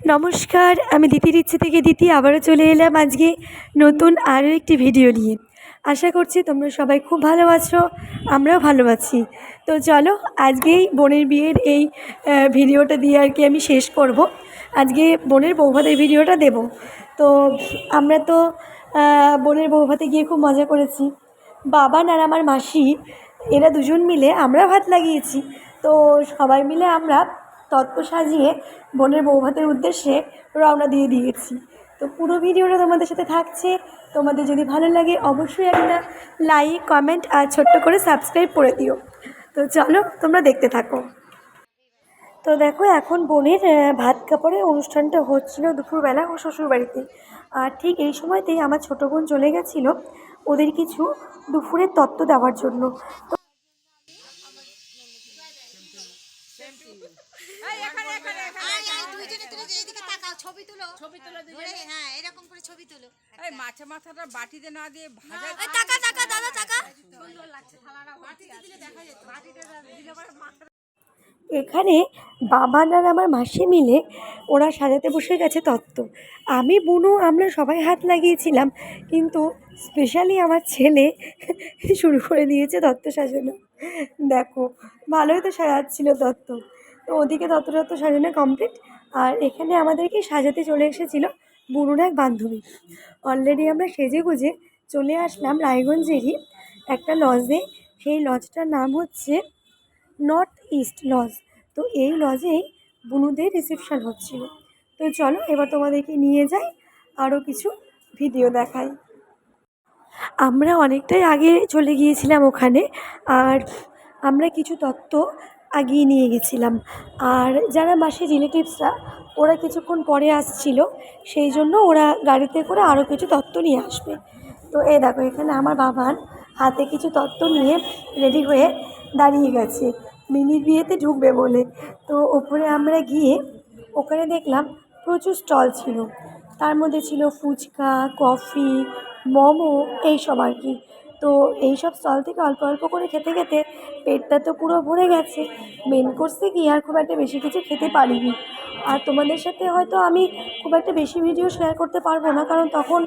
নমস্কার, আমি দিতির ইচ্ছে থেকে দিতি আবারও চলে এলাম আজকে নতুন আরও একটি ভিডিও নিয়ে। আশা করছি তোমরা সবাই খুব ভালো আছো, আমরাও ভালো আছি। তো চলো আজকেই বোনের বিয়ের এই ভিডিওটা দিয়ে আর কি আমি শেষ করব। আজকে বোনের বৌভাতের ভিডিওটা দেব। তো আমরা তো বোনের বৌভাতে গিয়ে খুব মজা করেছি। বাবা আর আমার মাসি এরা দুজন মিলে আমরা ভাত লাগিয়েছি। তো সবাই মিলে আমরা তত্ত্ব সাজিয়ে বোনের বৌভাতের উদ্দেশ্যে রওনা দিয়ে দিয়েছি। তো পুরো ভিডিওটা তোমাদের সাথে থাকছে। তোমাদের যদি ভালো লাগে অবশ্যই একটা লাইক, কমেন্ট আর ছোট্ট করে সাবস্ক্রাইব করে দিও। তো চলো তোমরা দেখতে থাকো। তো দেখো এখন বোনের ভাত কাপড়ের অনুষ্ঠানটা হচ্ছিলো দুপুরবেলা ও শ্বশুরবাড়িতে। আর ঠিক এই সময়তেই আমার ছোটো বোন চলে গেছিলো ওদের কিছু দুপুরের তত্ত্ব দেওয়ার জন্য। মাথাটা বাটিতে না দিয়ে ভাজা এখানে বাবা আর আমার মাসি মিলে ওরা সাজাতে বসে গেছে তত্ত্ব। আমি বুনু আমরা সবাই হাত লাগিয়েছিলাম, কিন্তু স্পেশালি আমার ছেলে শুরু করে দিয়েছে তত্ত্ব সাজানো। দেখো ভালোই তো সাজাচ্ছিল তত্ত্ব। তো ওদিকে তত্ত্ব সাজানো কমপ্লিট। আর এখানে আমাদেরকে সাজাতে চলে এসেছিলো বুনুর এক বান্ধবী। অলরেডি আমরা সেজে গুজে চলে আসলাম রায়গঞ্জেরই একটা লজে। সেই লজটার নাম হচ্ছে নর্থ ইস্ট লজ। তো এই লজেই বুনুদের রিসেপশান হচ্ছিল। তো চলো এবার তোমাদেরকে নিয়ে যাই, আরও কিছু ভিডিও দেখাই। আমরা অনেকটাই আগে চলে গিয়েছিলাম ওখানে, আর আমরা কিছু তত্ত্ব আগিয়ে নিয়ে গেছিলাম। আর যারা মাসির রিলেটিভসরা ওরা কিছুক্ষণ পরে আসছিল, সেই জন্য ওরা গাড়িতে করে আরও কিছু তত্ত্ব নিয়ে আসবে। তো এই দেখো এখানে আমার বাবান হাতে কিছু তত্ত্ব নিয়ে রেডি হয়ে দাঁড়িয়ে গেছে মিনির বিয়েতে ঢুকবে বলে। তো ওপরে আমরা গিয়ে ওখানে দেখলাম প্রচুর স্টল ছিল। তার মধ্যে ছিল ফুচকা, কফি, মোমো, এইসব আর কি। তো এইসব স্টল থেকে অল্প অল্প করে খেতে খেতে পেটটা তো পুরো ভরে গেছে। মেন কোর্সে গিয়ে আর খুব একটা বেশি কিছু খেতে পারিনি। আর তোমাদের সাথে হয়তো আমি খুব একটা বেশি ভিডিও শেয়ার করতে পারবো না, কারণ তখন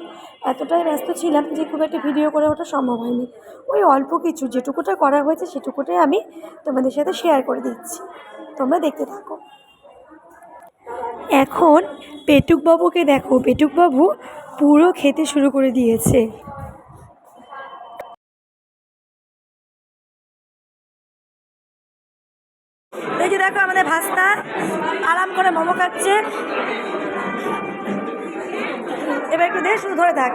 এতটাই ব্যস্ত ছিলাম যে খুব একটা ভিডিও করে ওঠা সম্ভব হয়নি। ওই অল্প কিছু যেটুকুটা করা হয়েছে সেটুকুটাই আমি তোমাদের সাথে শেয়ার করে দিচ্ছি, তোমরা দেখতে থাকো। এখন পেটুকবাবুকে দেখো, পেটুকবাবু পুরো খেতে শুরু করে দিয়েছে। এই যে দেখো আমাদের ভাস্তা আরাম করে মোমো খাচ্ছে। এবার একটু দে, শুধু ধরে থাক।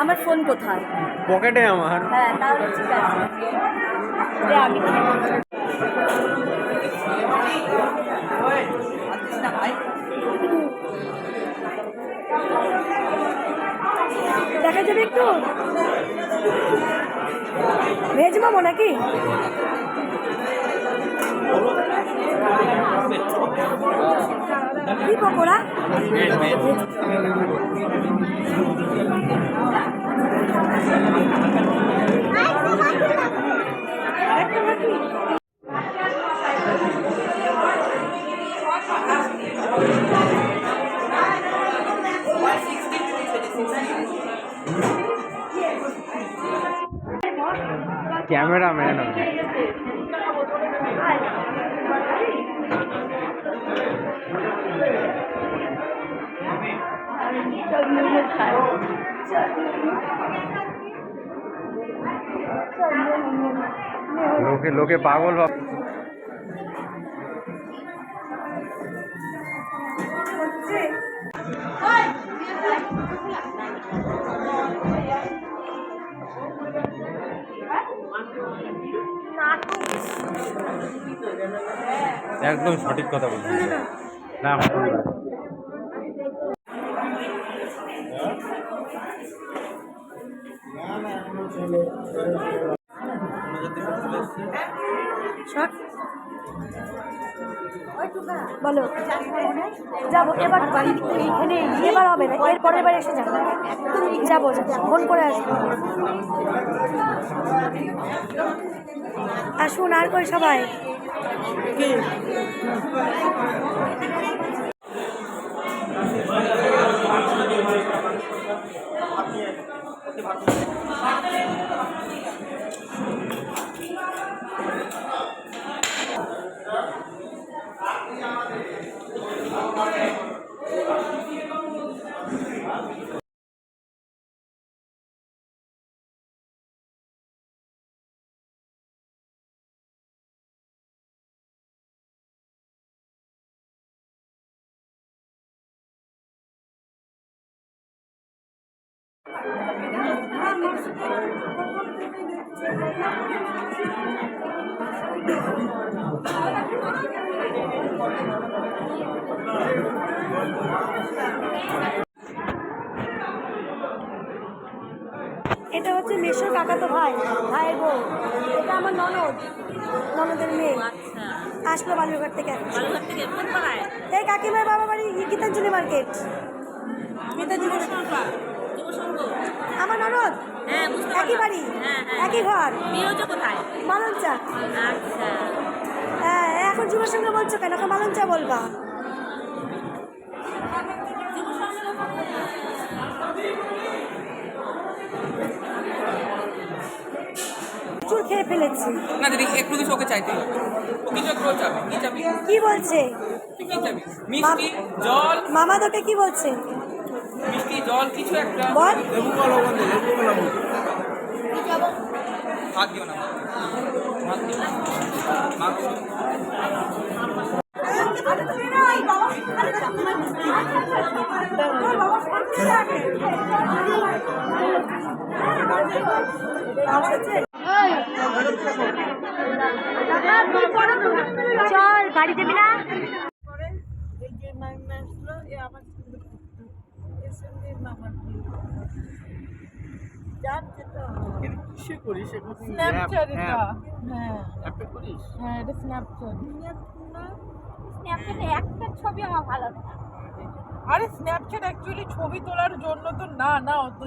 আমার ফোন কোথায়? পকেটে আমার। হ্যাঁ তাহলে ঠিক আছে, আমি দেখা যাবে একটু ভেজ মোমো নাকি? কি পকোড়া? ক্যামেরাম্যান আমি। লোকে পাগল ভাব। একদম সঠিক কথা বলছি না। বলো যাবো এবার এইখানে এবার হবে না, এর পরের বার এসে যাবো যাবো ফোন করে আসবো। আসুন আর করে সবাই। এটা হচ্ছে মেশোর কাকাতো ভাই, ভাইয়ের বউ। এটা আমার ননদের মেয়ে। আসলো বালুরঘাট থেকে। এই কাকিমার বাবা বাড়ি গীতাঞ্জলি মার্কেট। গীতাঞ্জলি আমার ননদ, একই বাড়ি, একই ঘর। মালঞ্চা। হ্যাঁ, এখন যুবের সঙ্গে বলছো কেন? এখন মালঞ্চা বলবা। প্রচুর খেয়ে ফেলেছি। না দিদি একটু কিছু ওকে চাইতে ও কিছু একটু চাবি কি চাবি কি বলছে? কি চাবি? মিষ্টি জল। মামা তোকে কি বলছে? মিষ্টি জল কিছু একটা বল। হাত দিও না, হাত দিও না। মাংস চল গাড়ি দেবি না? স্ন্যাপচ্যাট এটা। হ্যাঁ অ্যাপে করিস? হ্যাঁ এটা স্ন্যাপচ্যাট। স্ন্যাপচ্যাটে একটা ছবি আমার ভালো লাগে। আরে স্ন্যাপচ্যাট অ্যাকচুয়ালি ছবি তোলার জন্য তো না, না ও তো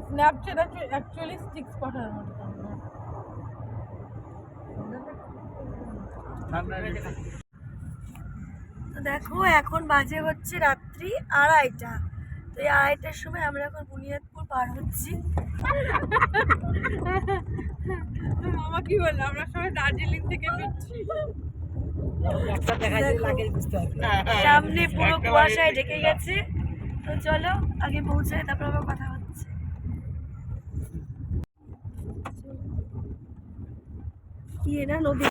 স্ন্যাপচ্যাট অ্যাকচুয়ালি স্টিক্স পাঠানোর জন্য। তো দেখো এখন বাজে হচ্ছে রাত্রি 2:30। তো এই 2:30টার সময় আমরা এখন বুনিয়াদপুর পার হচ্ছি। মামা কি বললো? আমরা সবাই দার্জিলিং থেকে ফিরছি। সামনে পুরো কুয়াশায় ঢেকে গেছে। তো চলো আগে পৌঁছায়, তারপর আবার কথা হচ্ছে। কি না নদী